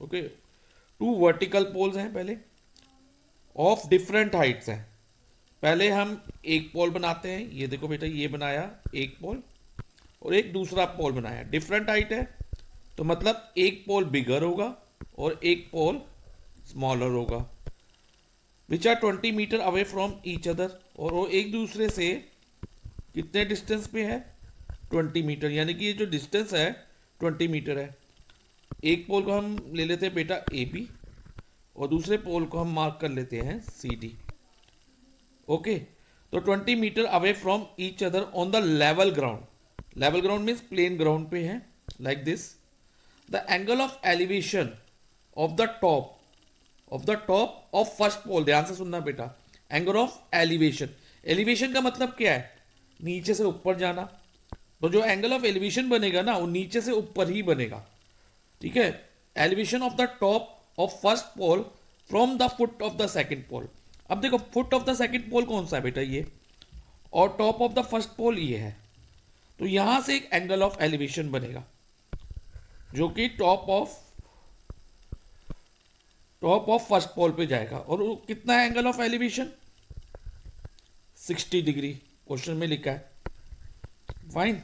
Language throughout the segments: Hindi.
ओके, टू वर्टिकल पोल्स हैं पहले, ऑफ डिफरेंट हाइट्स हैं। पहले हम एक पोल बनाते हैं, ये देखो बेटा, ये बनाया एक पोल और एक दूसरा पोल बनाया, डिफरेंट हाइट है, तो मतलब एक पोल बिगर होगा और एक पोल स्मॉलर होगा, which are 20 metre away from each other, और वो एक दूसरे से कितने डिस्टेंस पे है, 20 मीटर, यानी कि ये जो डिस्टेंस है 20 मीटर है। एक पोल को हम ले लेते हैं बेटा ए बी और दूसरे पोल को हम मार्क कर लेते हैं सी डी। ओके, तो 20 metre away from each other on the level ground, level ground means plain ground पे है, like this. The angle of elevation of the top of first pole, ध्यान से सुनना बेटा, एंगल ऑफ एलिवेशन, एलिवेशन का मतलब क्या है, नीचे से ऊपर जाना, तो जो एंगल ऑफ एलिवेशन बनेगा ना वो नीचे से ऊपर ही बनेगा, ठीक है। Elevation of the top of first pole from the foot of the second pole. अब देखो foot of the second pole कौन सा है बेटा, ये, और top of the first pole ये है, तो यहां से एक एंगल ऑफ एलिवेशन बनेगा जो कि टॉप ऑफ फर्स्ट पोल पे जाएगा, और वो कितना है angle of elevation, 60 degree, question में लिखा है। फाइन,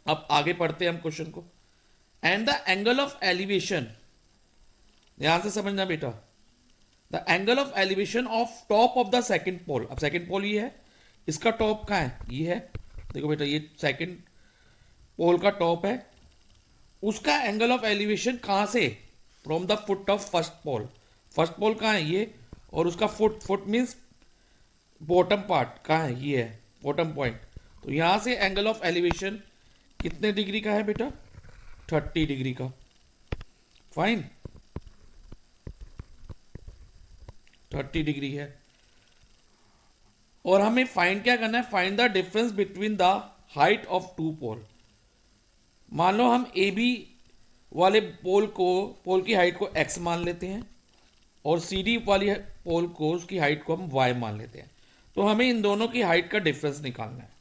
अब आगे पढ़ते हैं हम क्वेश्चन को। And the angle of elevation, ध्यान से समझना बेटा, the angle of elevation of top of the second pole, अब सेकंड पोल ये है, इसका टॉप कहाँ है, ये है, देखो बेटा ये सेकंड पोल का टॉप है, उसका एंगल ऑफ एलिवेशन कहाँ से, from the foot of first pole, first pole कहाँ है ये, और उसका फुट मीन्स बॉटम पार्ट कहाँ है, ये है बॉटम पॉइंट, तो यहां से एंगल ऑफ एलिवेशन कितने डिग्री का है बेटा, 30 डिग्री का। फाइन, 30 डिग्री है, और हमें फाइंड क्या करना है, find the difference between the height of two pole. मान लो हम ए बी वाले पोल की हाइट को x मान लेते हैं और सी डी वाली पोल को, उसकी हाइट को हम y मान लेते हैं, तो हमें इन दोनों की हाइट का डिफरेंस निकालना है।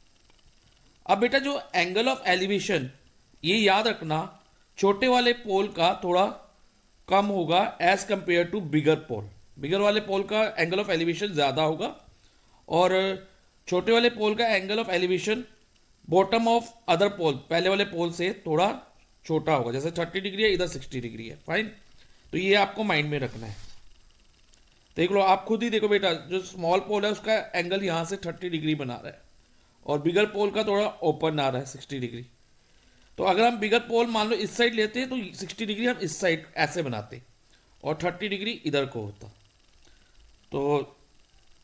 अब बेटा जो एंगल ऑफ एलिवेशन, ये याद रखना, छोटे वाले पोल का थोड़ा कम होगा एज कंपेयर टू बिगर पोल, बिगर वाले पोल का एंगल ऑफ एलिवेशन ज़्यादा होगा, और छोटे वाले पोल का angle of elevation bottom of other pole, पहले वाले पोल से थोड़ा छोटा होगा, जैसे 30 डिग्री है, इधर 60 डिग्री है। फाइन, तो ये आपको माइंड में रखना है। देख लो, आप खुद ही देखो बेटा, जो स्मॉल पोल है उसका एंगल यहाँ से 30 डिग्री बना रहा है और बिगर पोल का थोड़ा ओपन आ रहा है 60 डिग्री। तो अगर हम बिगर पोल मान लो इस साइड लेते हैं तो 60 डिग्री हम इस साइड ऐसे बनाते और 30 डिग्री इधर को होता। तो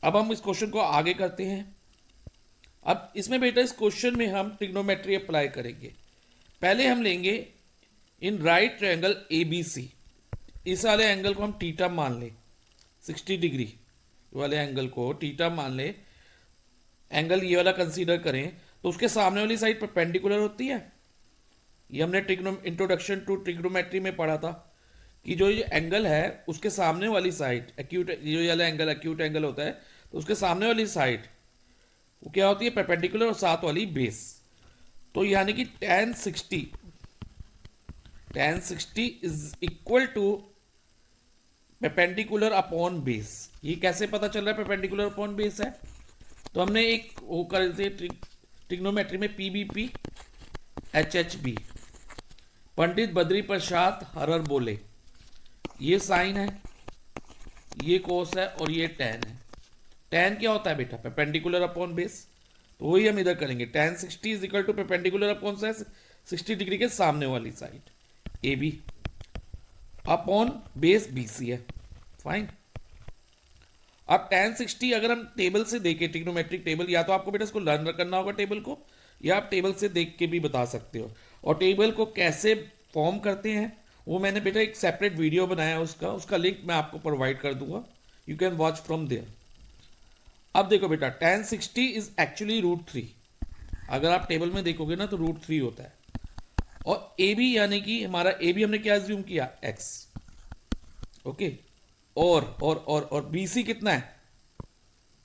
अब हम इस क्वेश्चन को आगे करते हैं। अब इसमें बेटा इस क्वेश्चन में हम ट्रिग्नोमेट्री अप्लाई करेंगे। पहले हम लेंगे in right triangle A B C, इस वाले एंगल को हम थीटा मान लें, 60 डिग्री वाले एंगल को थीटा मान ले, एंगल ये वाला कंसीडर करें, तो उसके सामने वाली साइड परपेंडिकुलर होती है। ये हमने इंट्रोडक्शन टू ट्रिग्नोमेट्री में पढ़ा था कि जो ये एंगल है उसके सामने वाली साइड एक्यूट, ये वाला एंगल एक्यूट एंगल होता है, तो उसके सामने वाली साइड वो क्या होती है, परपेंडिकुलर, और साथ वाली बेस। तो यानी कि tan 60 is equal to perpendicular upon base. ये कैसे पता चल रहा है परपेंडिकुलर अपॉन बेस है, तो हमने एक वो कर ट्रिग्नोमेट्री में PBP HHB, Pandit Badri Prasad horror बोले, ये साइन है, ये कोस है और ये tan है। tan क्या होता है बेटा, परपेंडिकुलर अपॉन बेस, तो वही हम इधर करेंगे। tan 60 is equal to perpendicular upon 60 degree के सामने वाली side AB upon base BC है। फाइन, अब tan 60 अगर हम टेबल से देखें, ट्रिग्नोमेट्रिक टेबल, या तो आपको बेटा इसको लर्न करना होगा टेबल को, या आप टेबल से देख के भी बता सकते हो। और टेबल को कैसे फॉर्म करते हैं वो मैंने बेटा एक सेपरेट वीडियो बनाया, उसका लिंक मैं आपको प्रोवाइड कर दूंगा, you can watch from there. अब देखो बेटा, tan 60 इज एक्चुअली √3, अगर आप टेबल में देखोगे ना तो √3 होता है, और AB यानी कि हमारा AB हमने क्या ज्यूम किया, x, ओके, और BC कितना है,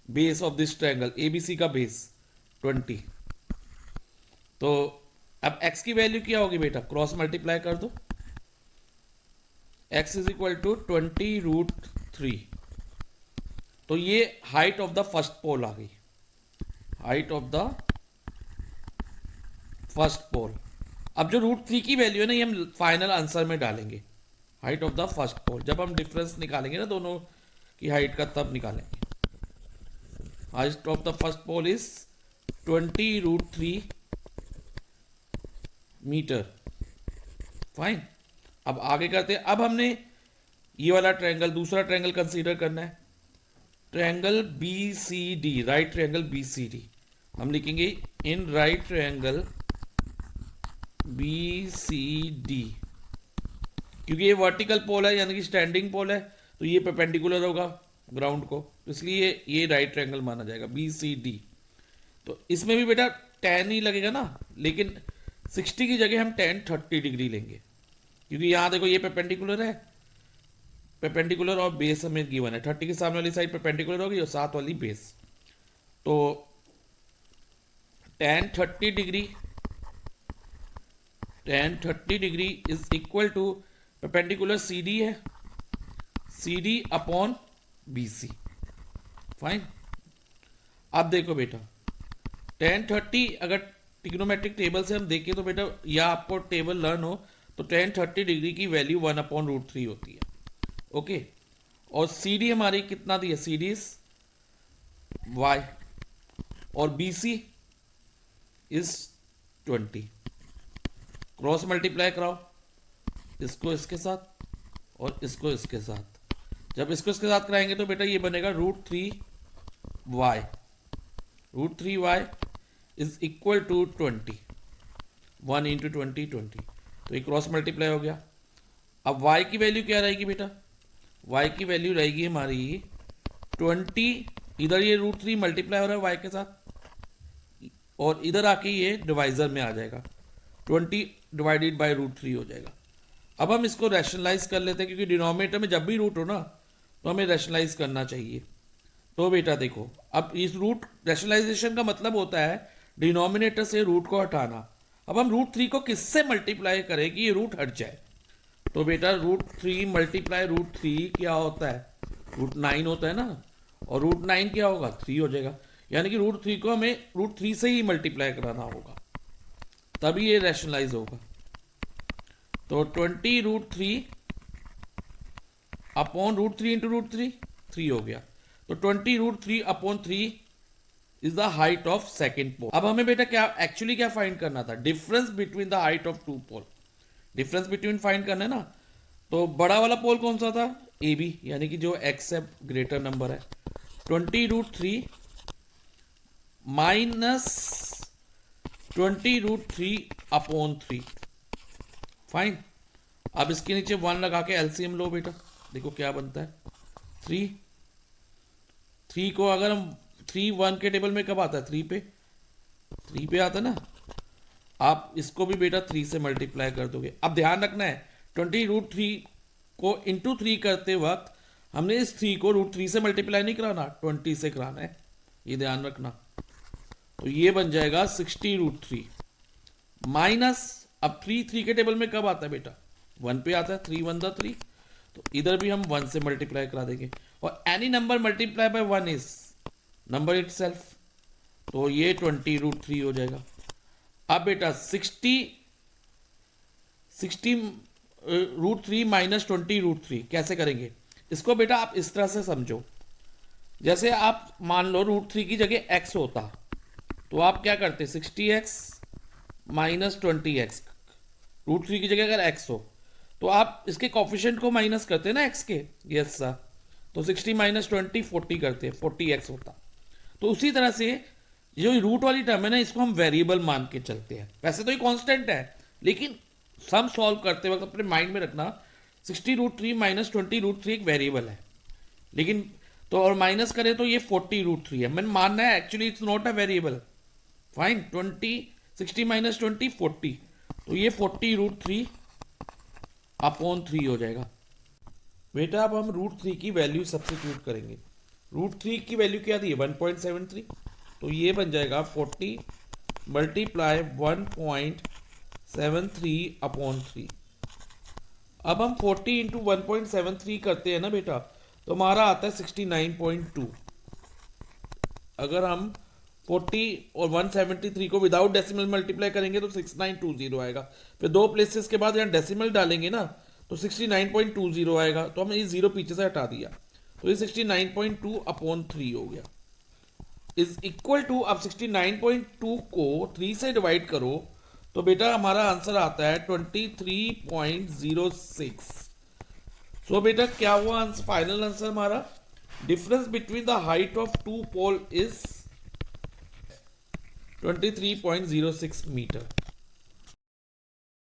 base of this triangle, ABC का बेस 20। तो अब x की वैल्यू क्या होगी बेटा, क्रॉस मल्टीप्लाई कर दो, x इज इक्वल टू 20√3। तो ये हाइट ऑफ द फर्स्ट पोल आ गई, हाइट ऑफ द फर्स्ट पोल। अब जो √3 की वैल्यू है ना, ये हम फाइनल आंसर में डालेंगे, हाइट ऑफ द फर्स्ट पोल। जब हम डिफरेंस निकालेंगे ना दोनों की हाइट का, तब निकालेंगे। Height of the first pole is 20√3 metre. Fine. अब आगे करते हैं। अब हमने ये वाला ट्रायंगल, दूसरा ट्रायंगल कंसीडर करना है, triangle BCD, right triangle BCD। हम लिखेंगे इन राइट ट्रायंगल BCD, क्योंकि ये वर्टिकल पोल है यानी कि स्टैंडिंग पोल है, तो ये परपेंडिकुलर होगा ग्राउंड को, तो इसलिए ये राइट ट्रायंगल माना जाएगा BCD। तो इसमें भी बेटा tan ही लगेगा ना, लेकिन 60 की जगह हम tan 30 डिग्री लेंगे, क्योंकि यहाँ देखो ये परपेंडिकुलर है, परपेंडिकुलर और बेस हमें गिवन है। 30 के सामने वाली साइड परपेंडिकुलर होगी और साथ वाली बेस। तो tan 30 degree, tan 30 degree is equal to perpendicular CD है, CD अपॉन BC। फाइन। अब देखो बेटा tan 30, अगर ट्रिग्नोमेट्रिक टेबल से हम देखें तो बेटा, या आपको टेबल लर्न हो तो tan 30 डिग्री की वैल्यू 1/√3 होती है। ओके। और CD हमारी कितना दी है, CD इज Y, और BC इज 20। क्रॉस मल्टीप्लाई कराओ, इसको इसके साथ और इसको इसके साथ। जब इसको इसके साथ कराएंगे तो बेटा ये बनेगा √3y, √3y is equal to 20, 1 into 20, 20। तो ये क्रॉस मल्टीप्लाई हो गया। अब y की वैल्यू क्या रहेगी बेटा, y की वैल्यू रहेगी हमारी 20, इधर ये √3 मल्टीप्लाई हो रहा है y के साथ, और इधर आके ये डिवाइजर में आ जाएगा, 20 डिवाइडेड बाय √3 हो जाएगा। अब हम इसको रैशनलाइज कर लेते हैं, क्योंकि डिनोमिनेटर में जब भी रूट हो ना तो हमें रैशनलाइज करना चाहिए। तो बेटा देखो, अब इस रूट रैशनलाइजेशन का मतलब होता है डिनोमिनेटर से रूट को हटाना। अब हम √3 को किससे मल्टीप्लाई करें कि ये रूट हट जाए? तो बेटा √3 मल्टीप्लाई √3 क्या होता है, √9 होता है ना, और √9 क्या होगा, 3 हो जाएगा। यानी कि √3 को हमें √3 से ही मल्टीप्लाई कराना होगा, तभी ये रैशनलाइज होगा। तो 20√3 अपॉन √3 इंटू √3, 3 हो गया। तो 20√3 upon 3 is the height of second pole. अब हमें बेटा क्या एक्चुअली क्या फाइंड करना था, difference between the height of two pole. Difference between find करना है ना, तो बड़ा वाला पोल कौन सा था, AB, यानी कि जो x से ग्रेटर नंबर है। 20√3 माइनस 20√3 अपॉन 3। फाइन। अब इसके नीचे 1 लगा के एलसीएम लो बेटा, देखो क्या बनता है, 3 को अगर हम 3 1 के टेबल में कब आता है, 3 पे आता है ना। आप इसको भी बेटा 3 से मल्टीप्लाई कर दोगे। अब ध्यान रखना है 20√3 को इंटू 3 करते वक्त हमने इस 3 को √3 से मल्टीप्लाई नहीं कराना, 20 से कराना है, ये ध्यान रखना। तो ये बन जाएगा 60√3 माइनस, अब 3 के टेबल में कब आता है बेटा, 1 पे आता है, 3 1 द 3, तो इधर भी हम 1 से मल्टीप्लाई करा देंगे। और any number multiply by 1 is number itself, तो ये 20√3 हो जाएगा। अब बेटा 60√3 माइनस 20√3 कैसे करेंगे इसको बेटा, आप इस तरह से समझो, जैसे आप मान लो √3 की जगह x होता तो आप क्या करते, 60x माइनस 20x, √3 की जगह अगर x हो तो आप इसके कॉफिशिएंट को माइनस करते हैं ना x के, यस सर। तो 60 माइनस 20 40 करते हैं, 40x होता। तो उसी तरह से जो रूट वाली टर्म है ना, इसको हम वेरिएबल मान के चलते हैं। वैसे तो ये कांस्टेंट है, लेकिन सम सॉल्व करते वक्त अपने माइंड में रखना 60√3 माइनस 20√3 एक वेरिएबल है, लेकिन तो और माइनस करें तो ये 40√3 है। मैंने मानना है actually it's not a variable. Fine. 60 minus 20 40, तो ये 40√3 अपॉन 3 हो जाएगा बेटा। अब हम √3 की वैल्यू सब्स्टिट्यूट करेंगे। √3 की वैल्यू क्या दी है, 1.73, तो ये बन जाएगा 40 मल्टीप्लाई 1.73 अपॉन 3। अब हम 40 इंटू 1.73 करते हैं ना बेटा, तो हमारा आता है 69.2। अगर हम 40 और 173 को विदाउट डेसिमल मल्टीप्लाई करेंगे तो 6920 आएगा। फिर दो प्लेसेस के बाद यहाँ डेसिमल डालेंगे ना तो 69.20 आएगा, तो हमने ये जीरो पीछे से हटा दिया, तो ये 69.2 अपॉन 3 हो गया, इज इक्वल टू। अब 69.2 को 3 से डिवाइड करो तो बेटा हमारा आंसर आता है 23.06। सो बेटा क्या हुआ आंसर, फाइनल आंसर हमारा, difference between the height of two pole is 23.06 metre.